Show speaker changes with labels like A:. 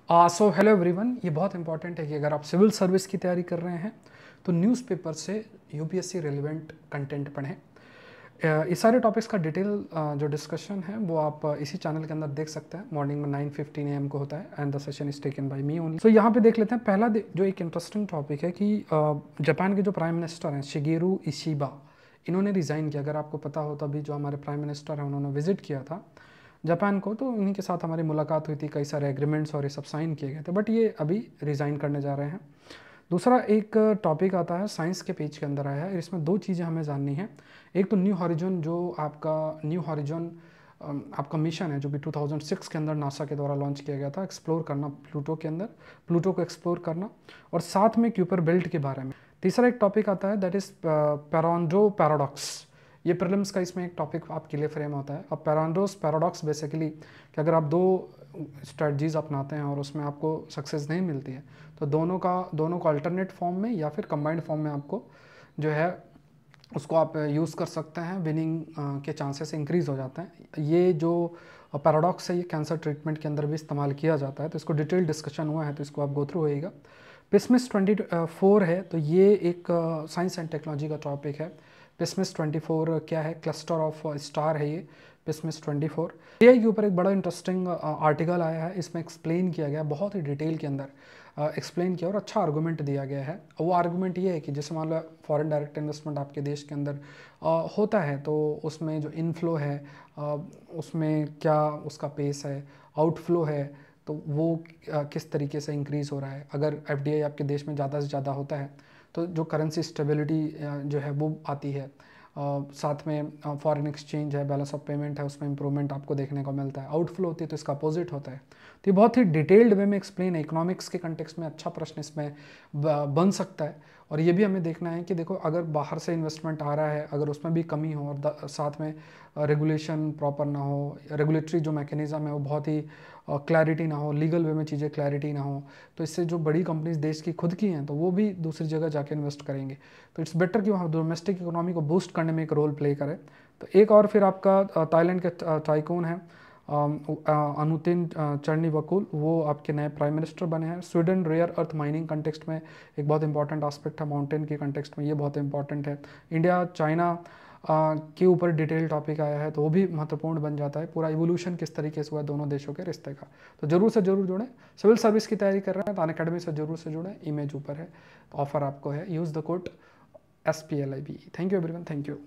A: So hello everyone, ये बहुत important है कि अगर आप सिविल सर्विस की तैयारी कर रहे हैं तो न्यूज़पेपर से यूपीएससी रेलिवेंट कंटेंट पढ़ें। इस सारे टॉपिक्स का डिटेल जो डिस्कशन है वो आप इसी चैनल के अंदर देख सकते हैं। मॉर्निंग में 9:15 AM को होता है and the session is taken by me only. So यहाँ पे देख लेते हैं। पहला जो एक इंटरेस्टिंग टॉपिक है कि जापान के जो प्राइम मिनिस्टर हैं शिगेरू इशिबा, इन्होंने रिज़ाइन किया। अगर आपको पता हो तो अभी जो हमारे प्राइम मिनिस्टर हैं उन्होंने विजिट किया था जापान को, तो उन्हीं के साथ हमारी मुलाकात हुई थी, कई सारे एग्रीमेंट्स और ये सब साइन किए गए थे, बट ये अभी रिज़ाइन करने जा रहे हैं। दूसरा एक टॉपिक आता है साइंस के पेज के अंदर आया है, इसमें दो चीज़ें हमें जाननी है। एक तो न्यू हॉरिजन, जो आपका न्यू हॉरिजन आपका मिशन है जो कि 2006 के अंदर नासा के द्वारा लॉन्च किया गया था, एक्सप्लोर करना प्लूटो के अंदर, प्लूटो को एक्सप्लोर करना, और साथ में क्यूपर बेल्ट के बारे में। तीसरा एक टॉपिक आता है दैट इज़ पेरोंडो पैराडॉक्स। ये प्रीलिम्स का इसमें एक टॉपिक आपके लिए फ्रेम होता है। अब पेरोंडोस पैराडॉक्स बेसिकली कि अगर आप दो स्ट्रेटजीज अपनाते हैं और उसमें आपको सक्सेस नहीं मिलती है तो दोनों को अल्टरनेट फॉर्म में या फिर कंबाइंड फॉर्म में आपको जो है उसको आप यूज़ कर सकते हैं। विनिंग के चांसेस इंक्रीज़ हो जाते हैं। ये जो पैराडॉक्स है ये कैंसर ट्रीटमेंट के अंदर भी इस्तेमाल किया जाता है, तो इसको डिटेल डिस्कशन हुआ है, तो इसको आप गो थ्रू होइएगा। पिसमिस 24 है, तो ये एक साइंस एंड टेक्नोलॉजी का टॉपिक है। पिसमिस 24 क्या है? क्लस्टर ऑफ स्टार है ये पिसमिस 24। एआई के ऊपर एक बड़ा इंटरेस्टिंग आर्टिकल आया है, इसमें एक्सप्लेन किया गया बहुत ही डिटेल के अंदर एक्सप्लेन किया और अच्छा आर्गूमेंट दिया गया है। वो आर्गूमेंट ये है कि जैसे मान लो फॉरेन डायरेक्ट इन्वेस्टमेंट आपके देश के अंदर होता है, तो उसमें जो इनफ्लो है उसमें क्या उसका पेस है, आउटफ्लो है तो वो किस तरीके से इंक्रीज़ हो रहा है। अगर एफडीआई आपके देश में ज़्यादा से ज़्यादा होता है तो जो करेंसी स्टेबिलिटी जो है वो आती है। साथ में फॉरेन एक्सचेंज है, बैलेंस ऑफ पेमेंट है, उसमें इंप्रूवमेंट आपको देखने को मिलता है। आउटफ्लो होती है तो इसका अपोजिट होता है। तो ये बहुत ही डिटेल्ड वे में एक्सप्लेन है। इकोनॉमिक्स के कंटेक्स्ट में अच्छा प्रश्न इसमें बन सकता है। और ये भी हमें देखना है कि देखो अगर बाहर से इन्वेस्टमेंट आ रहा है, अगर उसमें भी कमी हो और साथ में रेगुलेशन प्रॉपर ना हो, रेगुलेटरी जो मैकेनिज़्म है वो बहुत ही क्लैरिटी ना हो, लीगल वे में चीज़ें क्लैरिटी ना हो, तो इससे जो बड़ी कंपनीज देश की खुद की हैं तो वो भी दूसरी जगह जाके इन्वेस्ट करेंगे। तो इट्स बेटर कि वहाँ डोमेस्टिक इकोनॉमी को बूस्ट करने में एक रोल प्ले करे। तो एक और फिर आपका थाईलैंड के टाइकून है अनुतिन चरणीवकुल, वो आपके नए प्राइम मिनिस्टर बने हैं। Sweden rare earth mining context में एक बहुत इंपॉर्टेंट एस्पेक्ट है, माउंटेन के कंटेक्स्ट में ये बहुत इंपॉर्टेंट है। इंडिया चाइना के ऊपर डिटेल टॉपिक आया है तो वो भी महत्वपूर्ण बन जाता है। पूरा इवोल्यूशन किस तरीके से हुआ दोनों देशों के रिश्ते का। तो जरूर से जरूर जुड़ें। सिविल सर्विस की तैयारी कर रहे हैं तो अनअकैडमी से जरूर से जुड़ें। इमेज ऊपर है, ऑफर आपको है, use the code SPLIB। Thank you everyone, thank you.